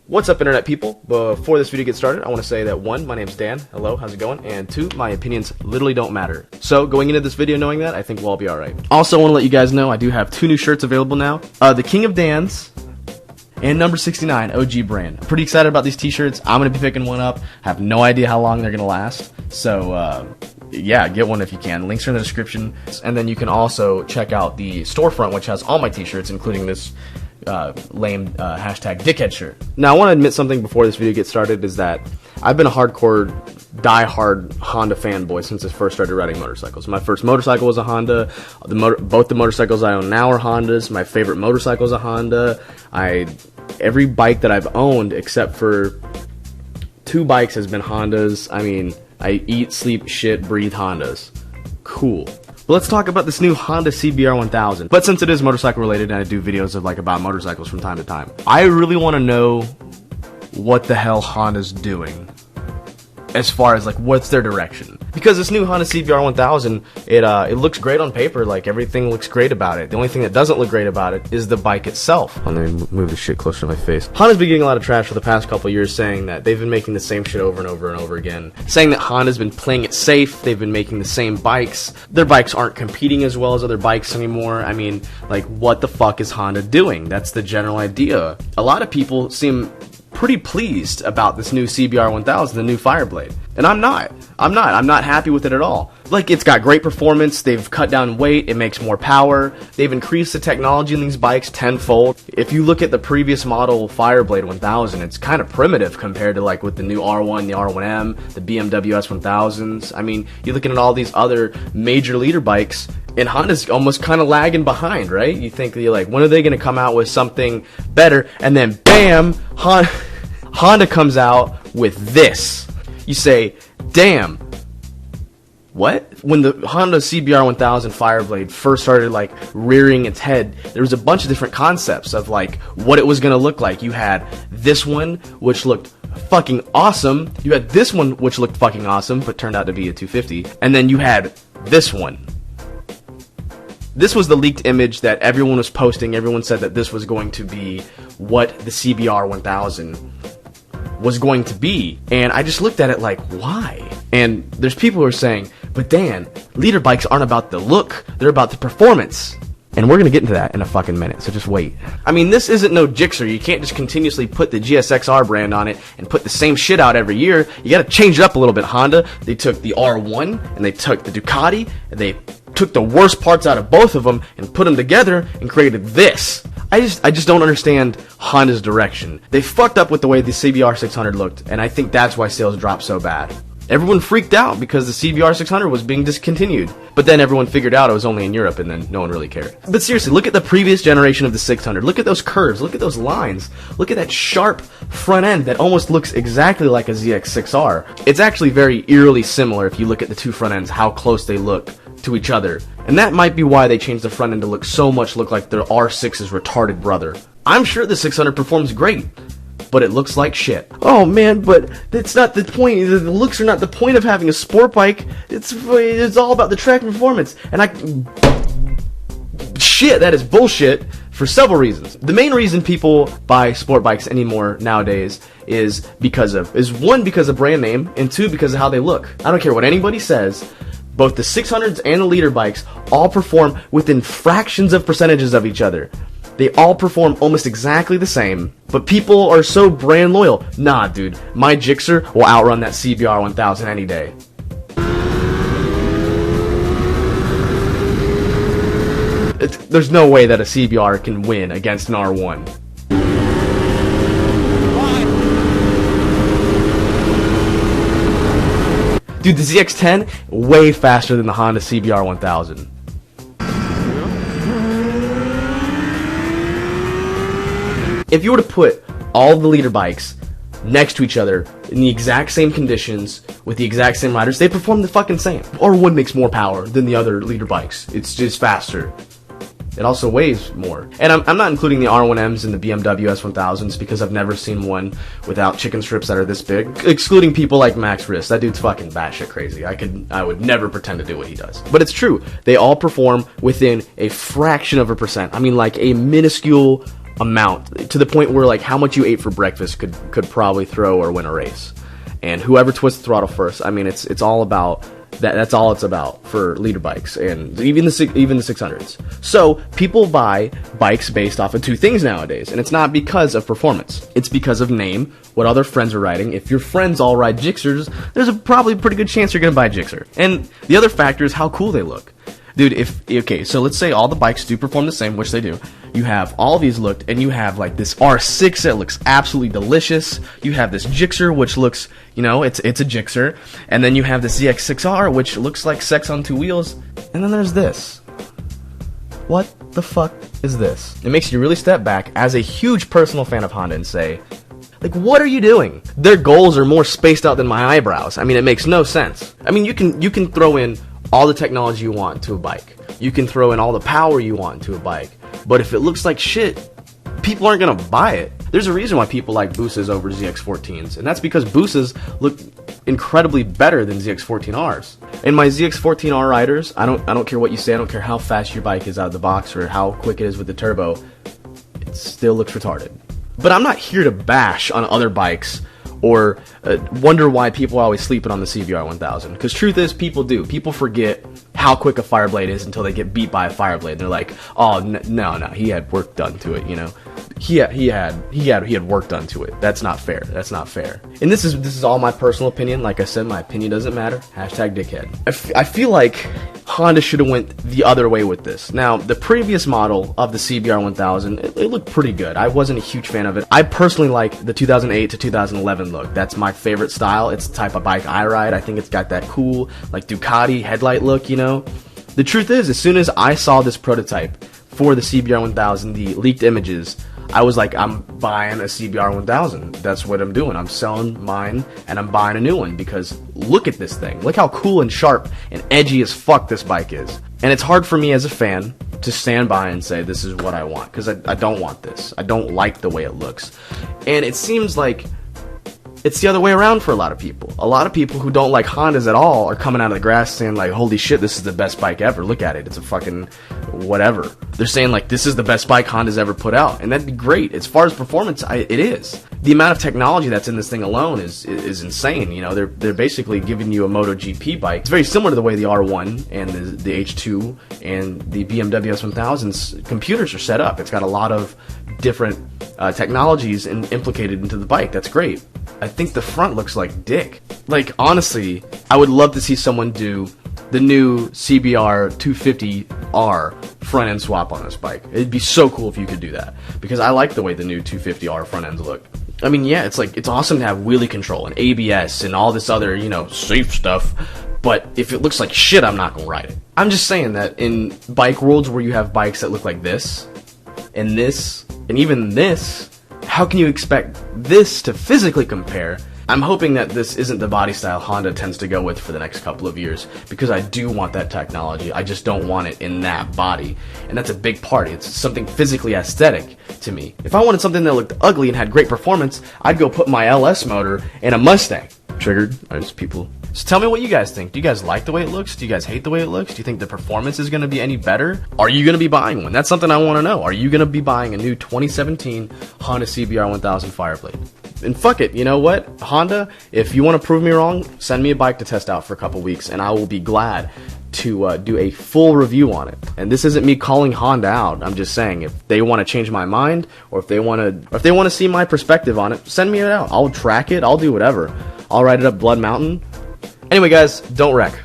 What's up, internet people? Before this video gets started, I want to say that 1, my name's Dan. Hello, how's it going? And 2, my opinions literally don't matter. So, going into this video knowing that, I think we'll all be alright. Also, I want to let you guys know I do have 2 new shirts available now. The King of Dan's and number 69 OG brand. I'm pretty excited about these t-shirts. I'm going to be picking one up. I have no idea how long they're going to last. So, yeah, get one if you can. Links are in the description. And then you can also check out the storefront, which has all my t-shirts, including this lame hashtag dickhead shirt. Now, I want to admit something before this video gets started, is that I've been a hardcore, die-hard Honda fanboy since I first started riding motorcycles. My first motorcycle was a Honda. Both the motorcycles I own now are Hondas. My favorite motorcycle is a Honda. Every bike that I've owned, except for 2 bikes, has been Hondas. I mean, I eat, sleep, shit, breathe Hondas. Cool. But let's talk about this new Honda CBR 1000. But since it is motorcycle related and I do videos of about motorcycles from time to time, I really want to know what the hell Honda's doing as far as what's their direction. Because this new Honda CBR 1000, it looks great on paper, everything looks great about it. The only thing that doesn't look great about it is the bike itself. Let me move this shit closer to my face. Honda's been getting a lot of trash for the past couple years, saying that they've been making the same shit over and over and over again. Saying that Honda's been playing it safe, they've been making the same bikes. Their bikes aren't competing as well as other bikes anymore. I mean, what the fuck is Honda doing? That's the general idea. A lot of people seem pretty pleased about this new CBR 1000, the new Fireblade. And I'm not happy with it at all. It's got great performance, they've cut down weight, it makes more power, they've increased the technology in these bikes tenfold. If you look at the previous model Fireblade 1000, it's kind of primitive compared to with the new R1, the R1M, the BMW S1000s. I mean, you're looking at all these other major leader bikes, and Honda's almost kind of lagging behind, right? You think, when are they going to come out with something better? And then, bam, Honda comes out with this. You say, damn, what? When the Honda CBR 1000 Fireblade first started, rearing its head, there was a bunch of different concepts of, what it was going to look like. You had this one, which looked fucking awesome. You had this one, which looked fucking awesome, but turned out to be a 250. And then you had this one. This was the leaked image that everyone was posting. Everyone said that this was going to be what the CBR 1000 was going to be. And I just looked at it why? And there's people who are saying, but Dan, leader bikes aren't about the look, they're about the performance. And we're going to get into that in a fucking minute, so just wait. I mean, this isn't no Gixxer. You can't just continuously put the GSXR brand on it and put the same shit out every year. You got to change it up a little bit, Honda. They took the R1 and they took the Ducati and they took the worst parts out of both of them and put them together and created this. I just don't understand Honda's direction. They fucked up with the way the CBR 600 looked, and I think that's why sales dropped so bad. Everyone freaked out because the CBR 600 was being discontinued. But then everyone figured out it was only in Europe, and then no one really cared. But seriously, look at the previous generation of the 600. Look at those curves. Look at those lines. Look at that sharp front end that almost looks exactly like a ZX6R. It's actually very eerily similar if you look at the 2 front ends, how close they look to each other. And that might be why they changed the front end to look like their R6's retarded brother. I'm sure the 600 performs great, but it looks like shit. Oh man, but that's not the point. The looks are not the point of having a sport bike. It's all about the track performance. And shit, that is bullshit for several reasons. The main reason people buy sport bikes anymore nowadays is because of brand name, and 2, because of how they look. I don't care what anybody says. Both the 600s and the leader bikes all perform within fractions of percentages of each other. They all perform almost exactly the same, but people are so brand loyal. Nah, dude, my Gixxer will outrun that CBR 1000 any day. There's no way that a CBR can win against an R1. Dude, the ZX-10, way faster than the Honda CBR 1000. If you were to put all the leader bikes next to each other in the exact same conditions with the exact same riders, they perform the fucking same. R1 makes more power than the other leader bikes. It's just faster. It also weighs more. And I'm not including the R1Ms and the BMW S1000s because I've never seen one without chicken strips that are this big. Excluding people like Max Riss. That dude's fucking batshit crazy. I would never pretend to do what he does. But it's true. They all perform within a fraction of a percent. I mean, a minuscule amount, to the point where like how much you ate for breakfast could probably throw or win a race. And whoever twists the throttle first, I mean, it's all about that. That's all it's about for leader bikes and even the 600s. So people buy bikes based off of two things nowadays, and it's not because of performance. It's because of name, what other friends are riding. If your friends all ride Gixxers, there's probably a pretty good chance you're gonna buy a Gixxer. And the other factor is how cool they look. Dude, okay, so let's say all the bikes do perform the same, which they do. You have all these looked, and you have like this R6 that looks absolutely delicious. You have this Gixxer, which looks, you know, it's a Gixxer. And then you have the ZX6R, which looks like sex on two wheels. And then there's this. What the fuck is this? It makes you really step back as a huge personal fan of Honda and say, like, what are you doing? Their goals are more spaced out than my eyebrows. I mean, it makes no sense. I mean, you can throw in all the technology you want to a bike. You can throw in all the power you want to a bike. But if it looks like shit, people aren't gonna buy it. There's a reason why people like Busas over ZX14s, and that's because Busas look incredibly better than ZX14Rs. And my ZX14R riders, I don't care what you say, I don't care how fast your bike is out of the box or how quick it is with the turbo, it still looks retarded. But I'm not here to bash on other bikes or wonder why people are always sleeping on the CBR 1000. Because truth is, people do. People forget how quick a Fireblade is until they get beat by a Fireblade. They're like, oh, no, he had work done to it, you know. He had work done to it. That's not fair. That's not fair. And this is all my personal opinion. Like I said, my opinion doesn't matter. Hashtag dickhead. I feel like Honda should have went the other way with this. Now, the previous model of the CBR 1000, it looked pretty good. I wasn't a huge fan of it. I personally like the 2008 to 2011 look. That's my favorite style. It's the type of bike I ride. I think it's got that cool, like, Ducati headlight look, you know? The truth is, as soon as I saw this prototype for the CBR 1000, the leaked images, I was like, I'm buying a CBR 1000. That's what I'm doing. I'm selling mine and I'm buying a new one because look at this thing. Look how cool and sharp and edgy as fuck this bike is. And it's hard for me as a fan to stand by and say this is what I want, because I don't want this. I don't like the way it looks. And it seems like it's the other way around for a lot of people. A lot of people who don't like Hondas at all are coming out of the grass saying like, holy shit, this is the best bike ever. Look at it. It's a fucking whatever. They're saying like, this is the best bike Honda's ever put out. And that'd be great. As far as performance, it is. The amount of technology that's in this thing alone is insane. You know, they're basically giving you a MotoGP bike. It's very similar to the way the R1 and the H2 and the BMW S1000's computers are set up. It's got a lot of different technologies implicated into the bike. That's great. I think the front looks like dick. Like, honestly, I would love to see someone do the new CBR 250R front end swap on this bike. It'd be so cool if you could do that, because I like the way the new 250R front ends look. I mean, yeah, it's awesome to have wheelie control and ABS and all this other, you know, safe stuff, but if it looks like shit, I'm not gonna ride it. I'm just saying that in bike worlds where you have bikes that look like this, and even this, how can you expect this to physically compare? I'm hoping that this isn't the body style Honda tends to go with for the next couple of years, because I do want that technology. I just don't want it in that body, and that's a big part. It's something physically aesthetic to me. If I wanted something that looked ugly and had great performance, I'd go put my LS motor in a Mustang. Triggered? People. So tell me what you guys think. Do you guys like the way it looks? Do you guys hate the way it looks? Do you think the performance is going to be any better? Are you going to be buying one? That's something I want to know. Are you going to be buying a new 2017 Honda CBR 1000 Fireblade? And fuck it, you know what? Honda, if you want to prove me wrong, send me a bike to test out for a couple weeks, and I will be glad to do a full review on it. And this isn't me calling Honda out. I'm just saying, if they want to change my mind, or if they want to see my perspective on it, send me it out. I'll track it. I'll do whatever. I'll ride it up Blood Mountain. Anyway, guys, don't wreck.